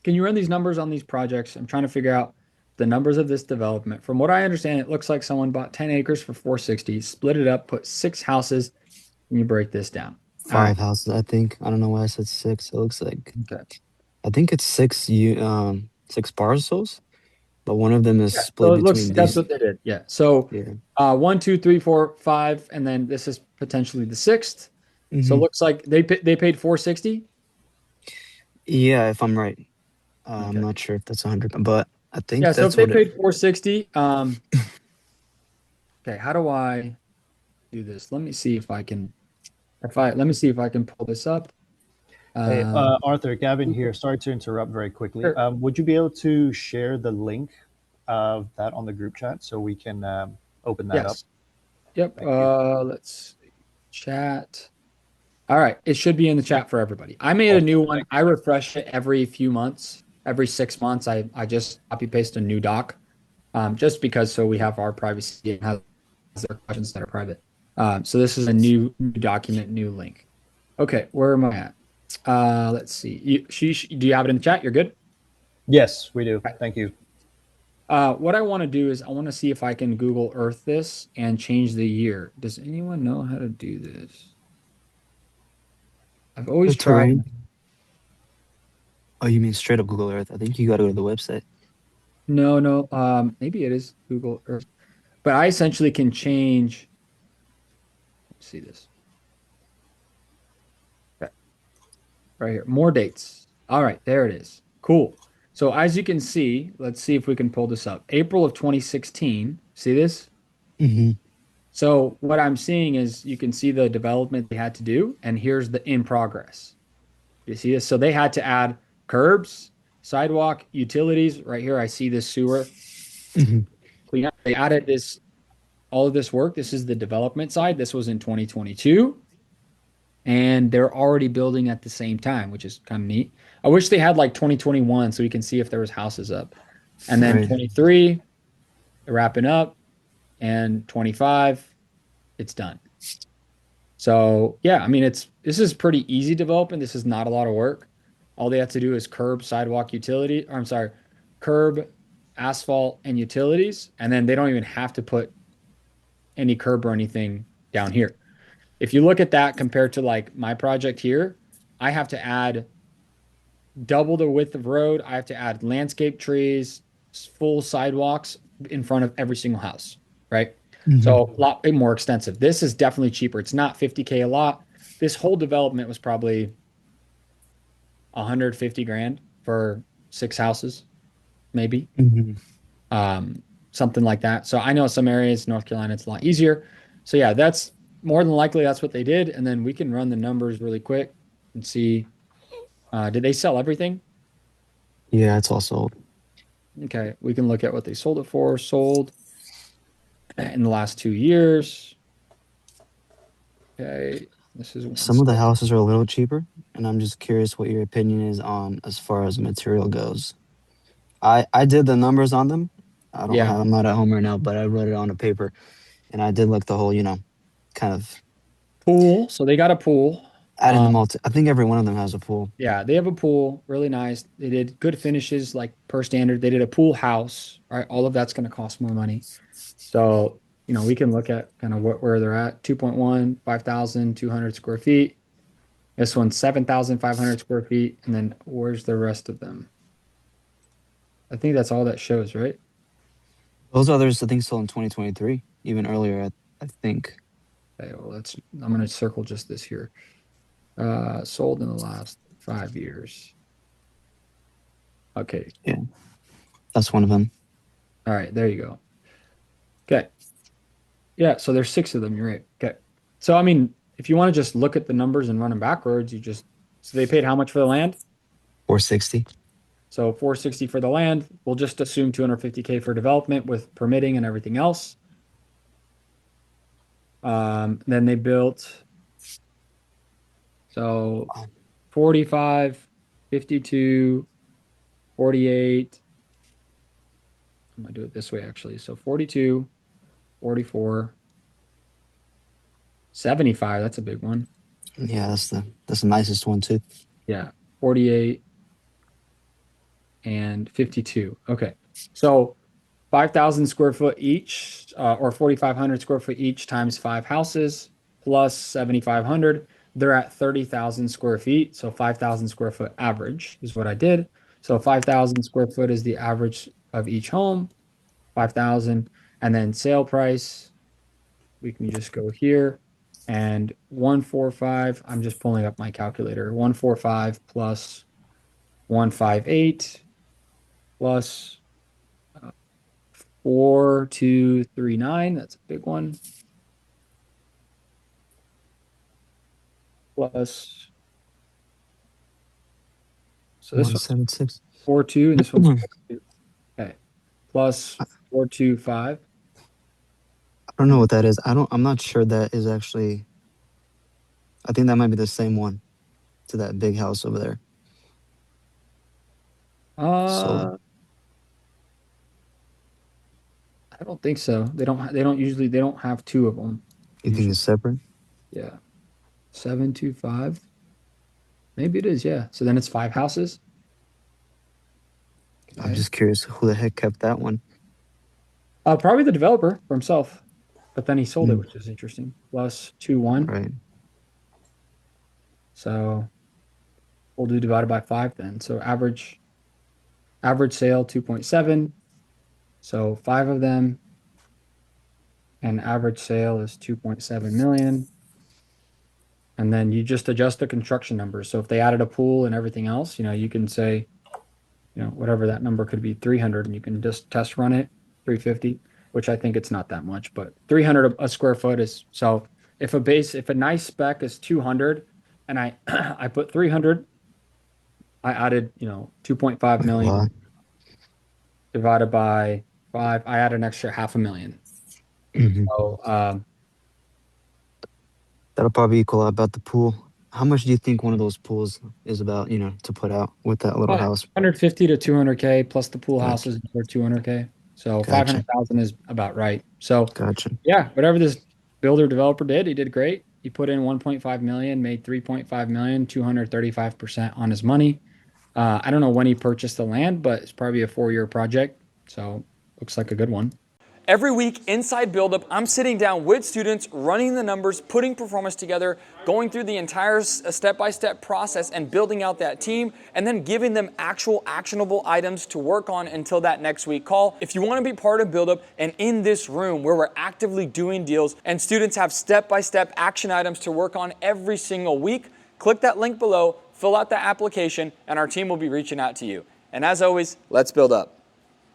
can you run these numbers on these projects? I'm trying to figure out the numbers of this development. From what I understand, it looks like someone bought 10 acres for 460, split it up, put six houses, and you break this down. All right. Five houses, I think. I don't know why I said six. It looks like Okay. I think it's six parcels, but one of them is Yeah. So split it looks between that's these. what they did. Yeah. So Yeah. one, two, three, four, five, and then this is potentially the sixth. So it Hmm. looks like they paid 460. Yeah, if I'm right. I'm Okay. not sure if that's 100, but I think Yeah. So if that's they what it. paid 460, okay, how do I do this? Let me see if I can let me see if I can pull this up. Hey, Um, Arthur, Gavin here. Sorry to interrupt very quickly. sure. Would you be able to share the link of that on the group chat so we can open that up? Yes. Yep. Thank you. Let's see. Chat. All right. It should be in the chat for everybody. I made a Awesome. new one. Thank I refresh it every few months, every 6 months. I just copy paste a new doc, just because so we have our privacy and has their questions that are private. So this is a new document, new link. Okay, where am I at? Let's see. Do you have it in the chat? You're good. you. Yes, we do. Okay. Thank you. What I want to do is I want to see if I can Google Earth this and change the year. Does anyone know how to do this? I've The always tried. terrain. Oh, you mean straight up Google Earth? I think you got to go to the website. No, no. Maybe it is Google Earth, but I essentially can change. Let's see this. Okay, right here. More dates. All right, there it is. Cool. So as you can see, let's see if we can pull this up. April of 2016. See this? Hmm. So what I'm seeing is you can see the development they had to do, and here's the in progress. You see this? So they had to add curbs, sidewalk, utilities. Right here, I see this sewer. Hmm. Clean up. They added this, all of this work. This is the development side. This was in 2022, and they're already building at the same time, which is kind of neat. I wish they had like 2021 so we can see if there was houses up. And then Right. 23, they're wrapping up, and 25, it's done. So yeah, I mean this is pretty easy development. This is not a lot of work. All they have to do is curb, sidewalk, utility, or I'm sorry, curb, asphalt, and utilities, and then they don't even have to put any curb or anything down here. If you look at that compared to like my project here, I have to add double the width of road. I have to add landscape trees, full sidewalks in front of every single house, right? Hmm. So a lot more extensive. This is definitely cheaper. It's not 50K a lot. This whole development was probably 150 grand for six houses, maybe. Hmm. Um, Something like that. So I know some areas, North Carolina, it's a lot easier. So yeah, that's more than likely that's what they did. And then we can run the numbers really quick and see, did they sell everything? Yeah, it's also. Okay, we can look at what they sold it for. Sold in the last 2 years. Okay, this is one Some of the sale. houses are a little cheaper, and I'm just curious what your opinion is on as far as material goes. I did the numbers on them. I don't Yeah, have, I'm not at home right now, but I wrote it on a paper, and I did like the whole, kind of pool. So they got a pool. adding them Um, all. I think every one of them has a pool. yeah, they have a pool, really nice. They did good finishes, like per standard. They did a pool house. Right, all of that's going to cost more money. So we can look at kind of where they're at. 2.1, 5,200 square feet. This one's 7,500 square feet. And then where's the rest of them? I think that's all that shows, right? Those others, I think, still in 2023, even earlier. I think. Okay, well, I'm going to circle just this here. Sold in the last 5 years. Okay. Yeah, that's one of them. All right. There you go. Okay. Yeah. So there's six of them. You're right. Okay. So, I mean, if you want to just look at the numbers and run them backwards, so they paid how much for the land? 460. So 460 for the land. We'll just assume 250K for development with permitting and everything else. Then they built so 45, 52, 48. I'm gonna do it this way actually. So 42, 44, 75. That's a big one. Yeah, that's the nicest one too. Yeah. 48, and 52. Okay. So 5,000 square foot each, or 4,500 square foot each times 5 houses plus 7,500. They're at 30,000 square feet. So 5,000 square foot average is what I did. So 5,000 square foot is the average of each home, 5,000. And then sale price, we can just go here and 145. I'm just pulling up my calculator. 145 plus 158 plus 4239. That's a big one. Plus, so this one's 176. 42 and this one's 42. Okay. Plus 425. I don't know what that is. I'm not sure that is actually. I think that might be the same one to that big house over there. So I don't think so. They don't have two of them. you think it's separate? Yeah. 725. Maybe it is, yeah. So then it's 5 houses. I'm Okay. just curious who the heck kept that one. Probably the developer for himself, but then he sold it, Mm. which is interesting. Plus 2-1. Right. So we'll do divided by 5 then. So average sale 2.7. So 5 of them, and average sale is 2.7 million. And then you just adjust the construction numbers. So if they added a pool and everything else, you can say, whatever that number could be, 300, and you can just test run it, 350, which I think it's not that much, but 300 a square foot is, so if a nice spec is 200 and I I put 300, I added, 2.5 A million lot. divided by 5, I add an extra 500,000. Hmm. So That'll probably equal out about the pool. How much do you think one of those pools is about, to put out with that little house? 150 to 200K plus the pool Gotcha. houses for 200K. So Gotcha. 500,000 is about right. So Gotcha. yeah, whatever this builder developer did, he did great. He put in 1.5 million, made 3.5 million, 235% on his money. I don't know when he purchased the land, but it's probably a 4-year project. So looks like a good one. Every week inside Buildup, I'm sitting down with students, running the numbers, putting performance together, going through the entire step-by-step process and building out that team, and then giving them actual actionable items to work on until that next week call. If you want to be part of Buildup and in this room where we're actively doing deals and students have step-by-step action items to work on every single week, click that link below, fill out the application, and our team will be reaching out to you. And as always, let's build up.